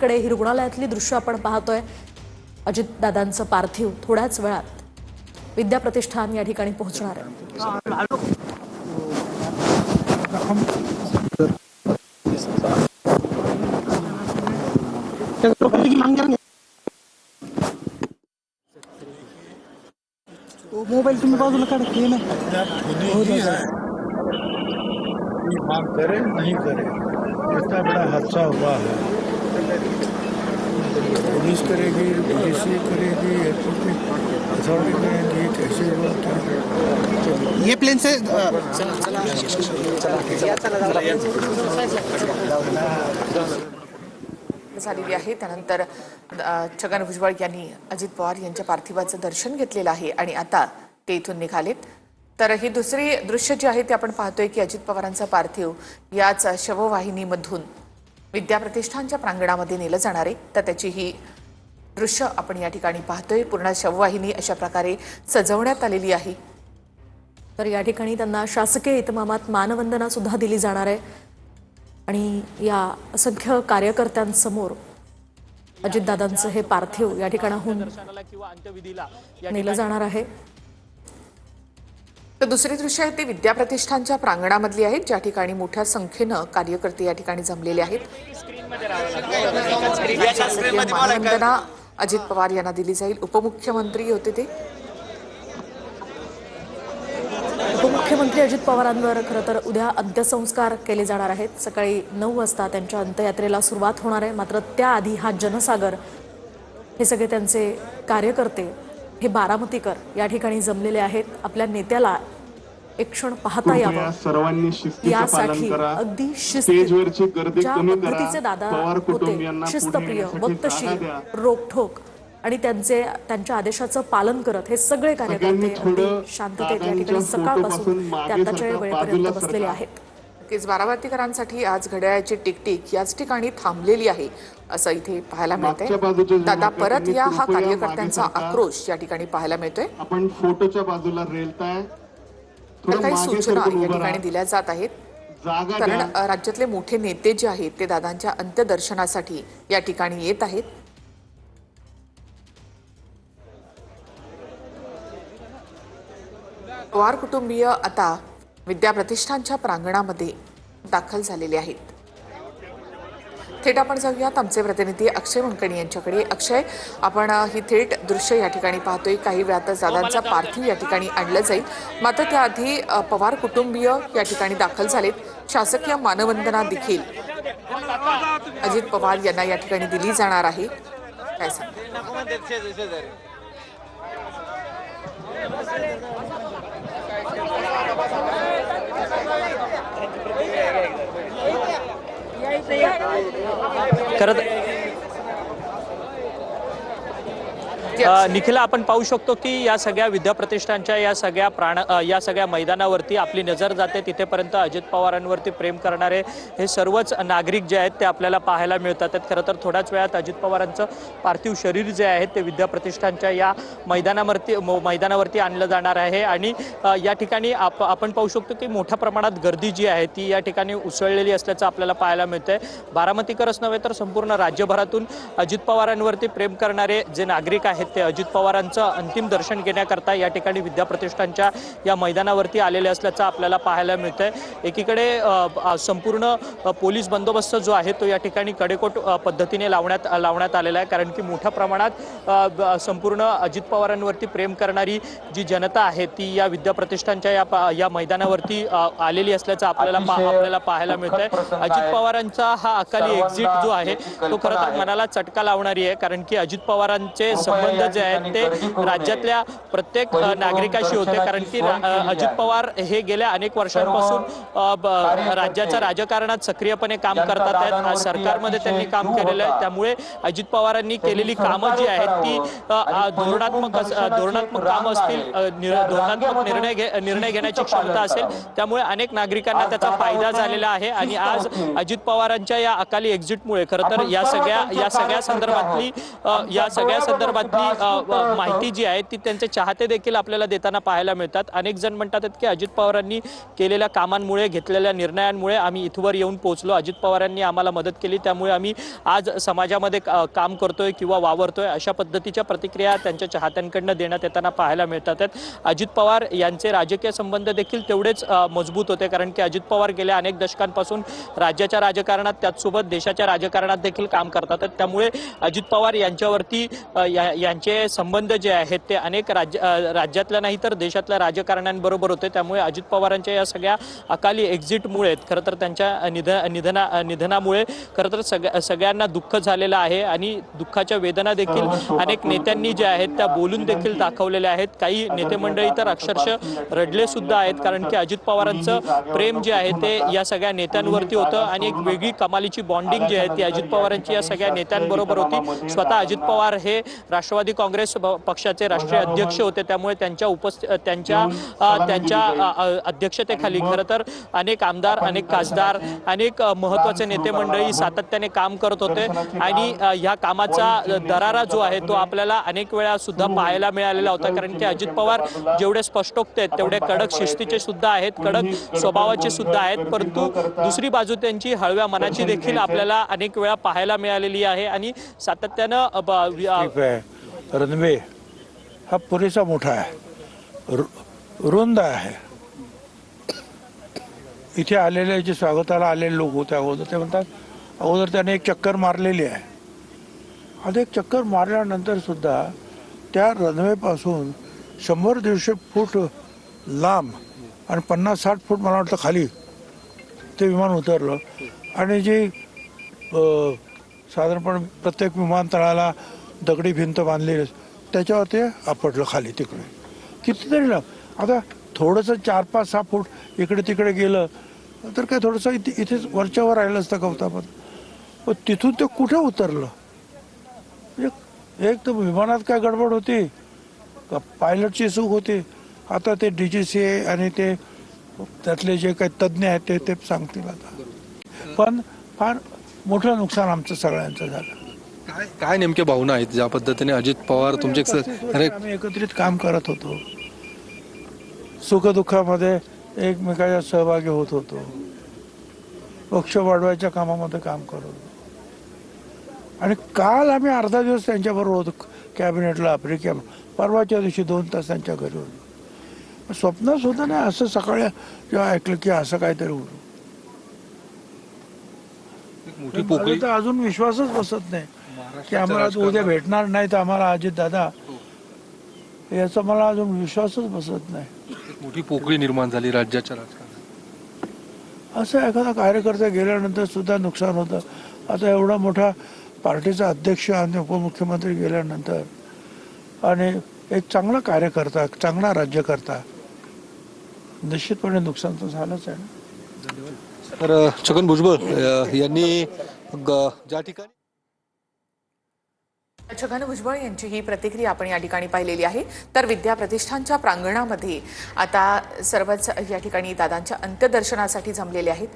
कडे ही रुग्णालयातली दृश्य आपण पाहतोय। अजितदादांचं पार्थिव थोड्याच वेळात विद्याप्रतिष्ठान या ठिकाणी पोहोचणार आहे। मोबाइल तुम्ही बाजूला काढा की नाही मांग करे नहीं करे, इतना बड़ा हादसा हुआ है। पुलिस करेगी, डीसी करेगी, अथॉरिटी करेगी, कैसे हुआ था? ये प्लेन से झालेली आहे। त्यानंतर छगन भुजबळ यांनी अजित पवार यांच्या पार्थिवाचं दर्शन घेतलेलं आहे आणि आता ते इथून निघालेत। तर ही दुसरी दृश्य जी आहे ते आपण पाहतोय की अजित पवारांचा पार्थिव याच शववाहिनीमधून विद्याप्रतिष्ठानच्या प्रांगणामध्ये नेलं जाणार आहे। तर त्याची ही दृश्य आपण या ठिकाणी पाहतोय। पूर्ण शववाहिनी अशा प्रकारे सजवण्यात आलेली आहे। तर या ठिकाणी त्यांना शासकीय इतमामात मानवंदना सुद्धा दिली जाणार आहे आणि या असंख्य कार्यकर्त्यांसमोर अजितदादांचं हे पार्थिव या ठिकाणाहून नेलं जाणार आहे। तर दुसरी दृश्य आहे ते विद्याप्रतिष्ठानच्या प्रांगणामधली आहेत, ज्या ठिकाणी मोठ्या संख्येनं कार्यकर्ते या ठिकाणी जमलेले आहेत। मानवंदना अजित पवार यांना दिली जाईल। उपमुख्यमंत्री होते ते। उपमुख्यमंत्री अजित पवारांवर खरं तर उद्या अंत्यसंस्कार केले जाणार आहेत। सकाळी 9 वाजता त्यांच्या अंत्ययात्रेला सुरुवात होणार आहे। मात्र त्याआधी हा जनसागर, हे सगळे त्यांचे कार्यकर्ते, हे बारामतीकर या ठिकाणी जमलेले आहेत। आपल्या नेत्याला एक क्षण पाहता यावं सर्वांनी शिस्तीचं पालन यासाठी करा। अगदी स्टेजवरची गर्दी कमी करा। पद्धतीचे दादा पवार होते, कुटुंबियांना शिस्तप्रिय, वक्तशीर, रोखठोक आणि त्यांच्या आदेशाचं पालन करत हे सगळे कार्यकर्ते अगदी शांततेत या ठिकाणी सकाळपासून ते आताच्या वेळेपर्यंत बसलेले आहेत। नक्कीच बारामतीकरांसाठी आज घड्याळाची टिकटिक याच ठिकाणी थांबलेली आहे असं इथे पाहायला मिळतंय। दादा परत या हा कार्यकर्त्यांचा आक्रोश या ठिकाणी पाहायला मिळतोय। आपण फोटोच्या बाजूला रेलताय, तर काही सूचना या ठिकाणी दिल्या जात आहेत, कारण राज्यातले मोठे नेते जे आहेत ते दादांच्या अंत्यदर्शनासाठी या ठिकाणी येत आहेत। पवार कुटुंबीय आता विद्याप्रतिष्ठानच्या प्रांगणामध्ये दाखल झालेले आहेत। थेट आपण जाऊयात आमचे प्रतिनिधी अक्षय मंकणी यांच्याकडे। अक्षय, आपण ही थेट दृश्य या ठिकाणी पाहतोय। काही वेळातच दादांचा पार्थिव या ठिकाणी आणलं जाईल, मात्र त्याआधी पवार कुटुंबीय या ठिकाणी दाखल झालेत। शासकीय मानवंदना देखील अजित पवार यांना या ठिकाणी दिली जाणार आहे। काय सांगता? निखिला, आपण पाहू शकतो की या सगळ्या विद्याप्रतिष्ठानच्या या सगळ्या मैदानावरती आपली नजर जाते। तिथेपर्यंत अजित पवारांवरती प्रेम करणारे हे सर्वच नागरिक जे आहेत ते आपल्याला पाहायला मिळतात। खरं तर थोड्याच वेळात अजित पवारांचं पार्थिव शरीर जे आहे ते विद्याप्रतिष्ठानच्या या मैदानावरती आणलं जाणार आहे आणि या ठिकाणी आपण पाहू शकतो की मोठ्या प्रमाणात गर्दी जी आहे ती या ठिकाणी उसळलेली असल्याचं आपल्याला पाहायला मिळतंय। बारामतीकरच नव्हे तर संपूर्ण राज्यभरातून अजित पवारांवरती प्रेम करणारे जे नागरिक आहेत ते अजित पवारांचं अंतिम दर्शन घेण्याकरता या ठिकाणी विद्याप्रतिष्ठानच्या या मैदानावरती आलेले असल्याचं आपल्याला पाहायला मिळतंय। एकीकडे संपूर्ण पोलीस बंदोबस्त जो आहे तो या ठिकाणी कडेकोट पद्धतीने लावण्यात आलेला आहे, कारण की मोठ्या प्रमाणात संपूर्ण अजित पवारांवरती प्रेम करणारी जी जनता आहे ती या विद्याप्रतिष्ठानच्या या मैदानावरती आलेली असल्याचं आपल्याला पाहायला मिळतंय। अजित पवारांचा हा अकाली एक्झिट जो आहे तो खरं तर मनाला चटका लावणारी आहे, कारण की अजित पवारांचे संबंध जे आहेत ते राज्यातल्या प्रत्येक नागरिकाशी होते, कारण की अजित पवार हे गेल्या अनेक वर्षांपासून राज्याच्या राजकारणात सक्रियपणे काम करतात आहेत। सरकारमध्ये त्यांनी काम केलेलं आहे, त्यामुळे अजित पवारांनी केलेली कामं जी आहेत ती धोरणात्मक कामं असतील, धोरणात्मक निर्णय घेण्याची क्षमता असेल, त्यामुळे अनेक नागरिकांना त्याचा फायदा झालेला आहे। आणि आज अजित पवारांच्या या अकाली एक्झिटमुळे खरं तर या सगळ्या संदर्भातली माहिती जी आहे ती त्यांचे चाहते देखील आपल्याला देताना पाहायला मिळतात. अनेक जण म्हणतात की अजित पवारांनी केलेल्या कामांमुळे, घेतलेल्या निर्णयांमुळे आम्ही इथवर येऊन पोहोचलो. अजित पवारांनी आम्हाला मदत केली, त्यामुळे आम्ही आज समाजामध्ये काम करतोय किंवा वावरतोय, अशा पद्धतीच्या प्रतिक्रिया त्यांच्या चाहत्यांकडनं देण्यात येताना पाहायला मिळतात. अजित पवार यांचे राजकीय संबंध देखील तेवढेच मजबूत होते, कारण की अजित पवार गेल्या अनेक दशकांपासून राज्याच्या राजकारणात, त्याचसोबत देशाच्या राजकारणात देखील काम करतात. त्यामुळे अजित पवार यांच्यावरती यांचे संबंध जे आहेत ते अनेक राज्यातल्या नाही तर देशातल्या राजकारण्यांबरोबर होते. त्यामुळे अजित पवारांच्या या सगळ्या अकाली एक्झिटमुळे, खरं तर त्यांच्या निधनामुळे खरं तर सगळ्यांना दुःख झालेलं आहे आणि दुःखाच्या वेदना देखील अनेक नेत्यांनी ज्या आहेत त्या बोलून देखील दाखवलेल्या आहेत. काही नेते मंडळी तर अक्षरशः रडले सुद्धा आहेत, कारण की अजित पवारांचं प्रेम जे आहे ते या सगळ्या नेत्यांवरती होतं आणि एक वेगळी कमालीची बॉन्डिंग जी आहे ती अजित पवारांची या सगळ्या नेत्यांबरोबर होती. स्वतः अजित पवार हे राष्ट्रवादी काँग्रेस पक्षाचे राष्ट्रीय अध्यक्ष होते, त्यामुळे त्यांच्या अध्यक्षतेखाली खरं तर अनेक आमदार, अनेक खासदार, अनेक महत्त्वाचे नेते मंडळी सातत्याने काम करत होते आणि ह्या कामाचा दरारा जो आहे तो आपल्याला अनेक वेळा सुद्धा पाहायला मिळालेला होता. कारण की अजित पवार जेवढे स्पष्टोक्त आहेत तेवढे कडक शिस्तीचे सुद्धा आहेत, कडक स्वभावाचे सुद्धा आहेत, परंतु दुसरी बाजू त्यांची हळव्या मनाची देखील आपल्याला अनेक वेळा पाहायला मिळालेली आहे आणि सातत्यानं रनवे हा पुरेसा मोठा आहे, रुंद आहे. इथे आलेले जे स्वागताला आलेले लोक होते अगोदर, ते म्हणतात अगोदर त्याने एक चक्कर मारलेली आहे. आता एक चक्कर मारल्यानंतर सुद्धा त्या रनवेपासून 100-150 फूट लांब आणि 50-60 फूट मला वाटतं खाली ते विमान उतरलं आणि जी साधारणपणे प्रत्येक विमानतळाला दगडी भिंत बांधलेली त्याच्यावर ते आपटलं खाली तिकडे. कितीतरी लांब. आता थोडंसं 4-5-6 फूट इकडे तिकडे गेलं तर काय थोडंसं इथेच वरच्यावर राहिलं असतं कवतापत, पण तिथून ते कुठे उतरलं. एक तर विमानात काय गडबड होती का पायलटची चूक होती. आता ते DGCA आणि ते त्यातले जे काही तज्ज्ञ आहेत ते सांगतील आता. पण फार मोठं नुकसान आमचं सगळ्यांचं झालं. काय नेमक्या भावना आहेत ज्या पद्धतीने अजित पवार तुमचे आम्ही एकत्रित काम करत होतो, सुखदुःखामध्ये एकमेकाच्या सहभागी होत होतो, पक्ष वाढवायच्या कामामध्ये काम करत होतो. आणि काल आम्ही अर्धा दिवस त्यांच्याबरोबर होतो कॅबिनेटला, परवाच्या दिवशी 2 तास त्यांच्या घरी होतो. स्वप्नच होतं नाही असं. सकाळी जेव्हा ऐकलं की असं काहीतरी होतं, मोठी पोकळी तर अजून विश्वासच बसत नाही की आम्हाला उद्या भेटणार नाही तर आम्हाला अजित दादा, याचा मला अजून विश्वासच बसत नाही. मोठी पोकळी निर्माण झाली राज्याच्या राजकारणात. असं एखादा कार्यकर्ता गेल्यानंतर सुद्धा नुकसान होतं. आता एवढा मोठा पार्टीचा अध्यक्ष आणि उपमुख्यमंत्री गेल्यानंतर आणि एक चांगला कार्यकर्ता, चांगला राज्यकर्ता, निश्चितपणे नुकसान तर झालंच आहे ना. तर छगन भुजबळ यांनी ज्या ठिकाणी छगन भुजबळ यांची ही प्रतिक्रिया आपण या ठिकाणी पाहिलेली आहे. तर विद्या प्रतिष्ठानच्या प्रांगणामध्ये आता सर्वच या ठिकाणी दादांच्या अंत्यदर्शनासाठी जमलेले आहेत.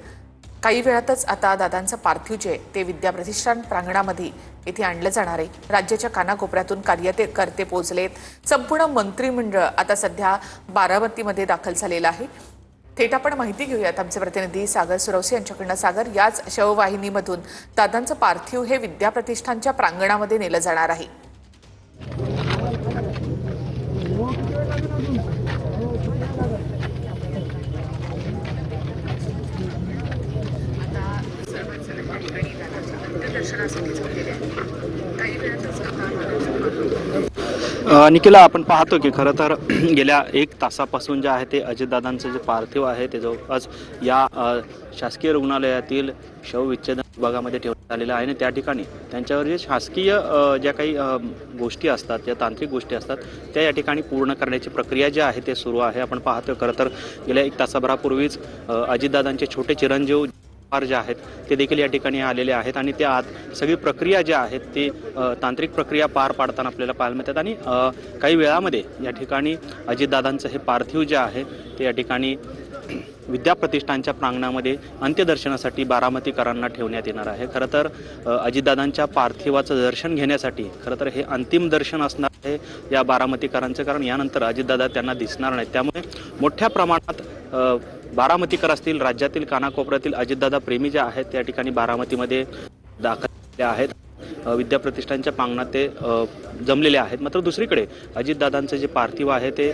काही वेळातच आता दादांचं पार्थिव जे ते विद्या प्रतिष्ठान प्रांगणामध्ये येथे आणलं जाणार आहे. राज्याच्या कानाकोपऱ्यातून कार्यकर्ते पोहोचलेत. संपूर्ण मंत्रिमंडळ आता सध्या बारामतीमध्ये दाखल झालेलं आहे. थेट आपण माहिती घेऊयात आमचे प्रतिनिधी सागर सुरवसे यांच्याकडनं. सागर, याच शववाहिनीमधून दादांचं पार्थिव हे विद्या प्रतिष्ठानच्या प्रांगणामध्ये नेलं जाणार आहे. निखिला, आपण पाहतो की खरं तर गेल्या 1 तासापासून जे आहे ते अजितदादांचं जे पार्थिव आहे ते जवळपास या शासकीय रुग्णालयातील शवविच्छेदन विभागामध्ये ठेवण्यात आलेलं आहे आणि त्या ठिकाणी त्यांच्यावर जे शासकीय ज्या काही गोष्टी असतात, ज्या तांत्रिक गोष्टी असतात त्या या ठिकाणी पूर्ण करण्याची प्रक्रिया जी आहे ते सुरू आहे. आपण पाहतो खरं तर गेल्या 1 तासाभरापूर्वीच अजितदादांचे छोटे चिरंजीव जे आहेत ते देखील या ठिकाणी आलेले आहेत आणि त्या आत सगळी प्रक्रिया ज्या आहेत ती तांत्रिक प्रक्रिया पार पाडताना आपल्याला पाहायला मिळतात आणि काही वेळामध्ये या ठिकाणी अजितदादांचं हे पार्थिव जे आहे ते या ठिकाणी विद्याप्रतिष्ठानच्या प्रांगणामध्ये अंत्यदर्शनासाठी बारामतीकरांना ठेवण्यात येणार आहे. खरं तर अजितदादांच्या पार्थिवाचं दर्शन घेण्यासाठी खरं तर हे अंतिम दर्शन असणार आहे या बारामतीकरांचं, कारण यानंतर अजितदादा त्यांना दिसणार नाहीत. त्यामुळे मोठ्या प्रमाणात बारामतीकर असतील, राज्यातील कानाकोपऱ्यातील अजितदादा प्रेमी जे आहेत त्या ठिकाणी बारामतीमध्ये दाखल झाले आहेत. विद्याप्रतिष्ठानच्या प्रांगणात ते जमलेले आहेत. मात्र दुसरीकडे अजितदादांचं जे पार्थिव आहे ते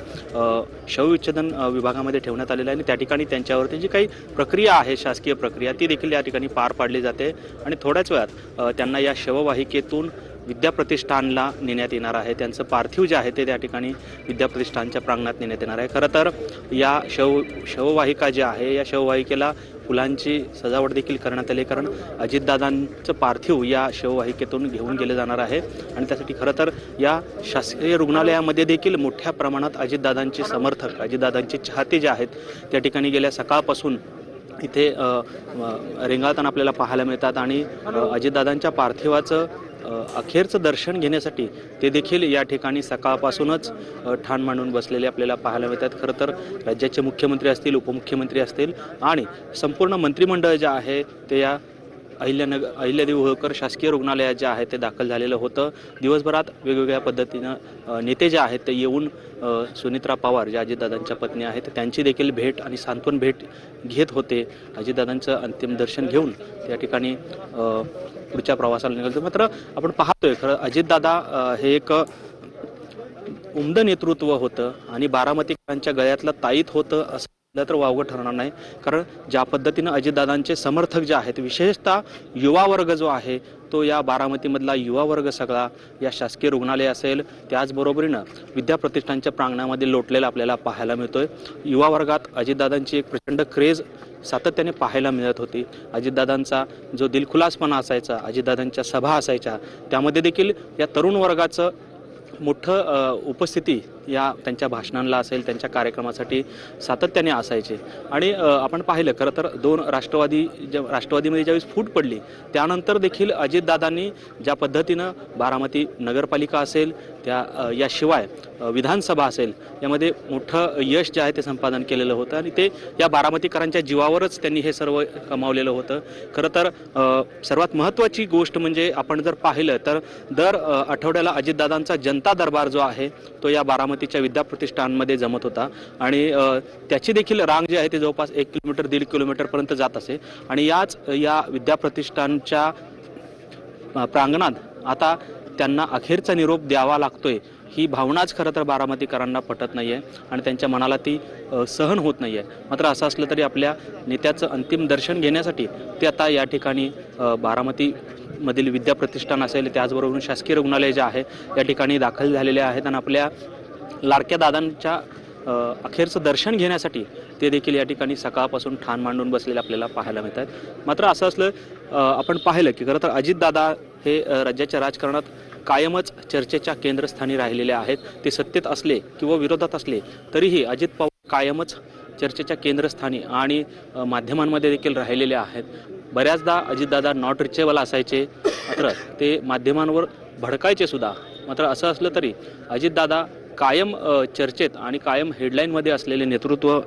शवविच्छेदन विभागामध्ये ठेवण्यात आलेलं आहे आणि त्या ठिकाणी त्यांच्यावरती जी काही प्रक्रिया आहे, शासकीय प्रक्रिया, ती देखील या ठिकाणी पार पाडली जाते आणि थोड्याच वेळात त्यांना या शववाहिकेतून विद्याप्रतिष्ठानला नेण्यात येणार आहे. त्यांचं पार्थिव जे आहे ते त्या ठिकाणी विद्याप्रतिष्ठानच्या प्रांगणात नेण्यात येणार आहे. खरं तर या शववाहिका जी आहे या शववाहिकेला फुलांची सजावट देखील करण्यात आली, कारण अजितदादांचं पार्थिव या शववाहिकेतून घेऊन गेलं जाणार आहे आणि त्यासाठी खरं तर या शासकीय रुग्णालयामध्ये देखील मोठ्या प्रमाणात अजितदादांचे समर्थक, अजितदादांचे चाहते जे आहेत त्या ठिकाणी गेल्या सकाळपासून इथे रेंगाळताना आपल्याला पाहायला मिळतात आणि अजितदादांच्या पार्थिवाचं अखेरचं दर्शन घेण्यासाठी ते देखील या ठिकाणी सकाळपासूनच ठाण मांडून बसलेले आपल्याला पाहायला मिळतात. खरं तर राज्याचे मुख्यमंत्री असतील, उपमुख्यमंत्री असतील आणि संपूर्ण मंत्रिमंडळ जे आहे ते या अहिल्यादेवी होळकर शासकीय रुग्णालयात जे आहे ते दाखल झालेलं होतं. दिवसभरात वेगवेगळ्या पद्धतीनं नेते जे आहेत ते येऊन सुनित्रा पवार ज्या अजितदादांच्या पत्नी आहेत त्यांची देखील भेट आणि सांत्वन भेट घेत होते. अजितदादांचं अंतिम दर्शन घेऊन त्या ठिकाणी पुढच्या प्रवासाला निघालं. मात्र आपण पाहतोय खरं अजितदादा हे एक उमद नेतृत्व होतं आणि बारामतीकरांच्या गळ्यातलं ताईत होतं असं तर वावगं ठरणार नाही, कारण ज्या पद्धतीनं अजितदादांचे समर्थक जे आहेत, विशेषतः युवा वर्ग जो आहे तो या बारामतीमधला युवा वर्ग सगळा या शासकीय रुग्णालय असेल त्याचबरोबरीनं विद्याप्रतिष्ठानच्या प्रांगणामध्ये लोटलेला आपल्याला पाहायला मिळतोय. युवा वर्गात अजितदादांची एक प्रचंड क्रेज सातत्याने पाहायला मिळत होती. अजितदादांचा जो दिलखुलासपणा असायचा, अजितदादांच्या सभा असायच्या, त्यामध्ये देखील या तरुण वर्गाचं मोठं उपस्थिती या त्यांच्या भाषणांना असेल, त्यांच्या कार्यक्रमासाठी सातत्याने असायचे. आणि आपण पाहिलं खरं तर राष्ट्रवादीमध्ये ज्यावेळेस फूट पडली त्यानंतर देखील अजितदादांनी ज्या पद्धतीनं बारामती नगरपालिका असेल याशिवाय विधानसभा असेल यामध्ये मोठं यश जे आहे ते संपादन केलेलं होतं आणि ते या बारामतीकरांच्या जीवावरच त्यांनी हे सर्व कमावलेलं होतं. खरं तर सर्वात महत्त्वाची गोष्ट म्हणजे आपण जर पाहिलं तर दर आठवड्याला अजितदादांचा जनता दरबार जो आहे तो या बारामतीच्या विद्याप्रतिष्ठानमध्ये जमत होता आणि त्याची देखील रांग जी आहे ते जवळपास 1 किलोमीटर 1.5 किलोमीटरपर्यंत जात असे आणि या विद्याप्रतिष्ठानच्या प्रांगणात आता त्यांना अखेरचा निरोप द्यावा लागतोय ही भावनाच खरं तर बारामतीकरांना पटत नाही आहे आणि त्यांच्या मनाला ती सहन होत नाही आहे. मात्र असं असलं तरी आपल्या नेत्याचं अंतिम दर्शन घेण्यासाठी ते आता या ठिकाणी बारामतीमधील विद्याप्रतिष्ठान असेल त्याचबरोबर शासकीय रुग्णालय जे आहे या ठिकाणी दाखल झालेले आहेत आणि आपल्या लाडक्या दादांच्या अखेरचं दर्शन घेण्यासाठी ते देखील या ठिकाणी सकाळपासून ठाण मांडून बसलेले आपल्याला पाहायला मिळतात. मात्र असं असलं आपण पाहिलं की खरं तर अजितदादा हे राज्याच्या राजकारणात कायमच चर्चेच्या केंद्रस्थानी राहिलेले आहेत. ते सत्तेत असले किंवा विरोधात असले तरीही अजित पवार कायमच चर्चेच्या केंद्रस्थानी आणि माध्यमांमध्ये देखील राहिलेले आहेत. बऱ्याचदा अजितदादा नॉट रिचेबल असायचे, मात्र ते माध्यमांवर भडकायचे सुद्धा. मात्र असं असलं तरी अजितदादा कायम चर्चेत आणि कायम हेडलाईनमध्ये असलेले नेतृत्व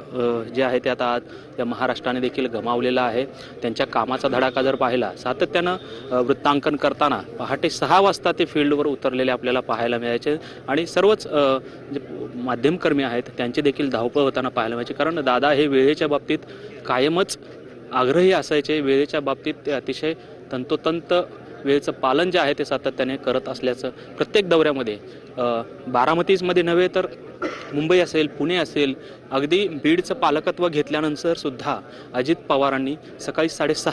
जे आहे ते आता या महाराष्ट्राने देखील गमावलेलं आहे. त्यांच्या कामाचा धडाका जर पाहिला सातत्यानं वृत्तांकन करताना पहाटे 6 वाजता ते फील्डवर उतरलेले आपल्याला पाहायला मिळायचे आणि सर्वच जे माध्यमकर्मी आहेत त्यांची देखील धावपळ होताना पाहायला मिळायची, कारण दादा हे वेळेच्या बाबतीत कायमच आग्रही असायचे. वेळेच्या बाबतीत ते अतिशय तंतोतंत वेळेचं पालन जे आहे ते सातत्याने करत असल्याचं प्रत्येक दौऱ्यामध्ये बारामतीमध्ये नव्हे तर मुंबई असेल, पुणे असेल, अगदी बीडचं पालकत्व घेतल्यानंतर सुद्धा अजित पवारांनी सकाळी 6:30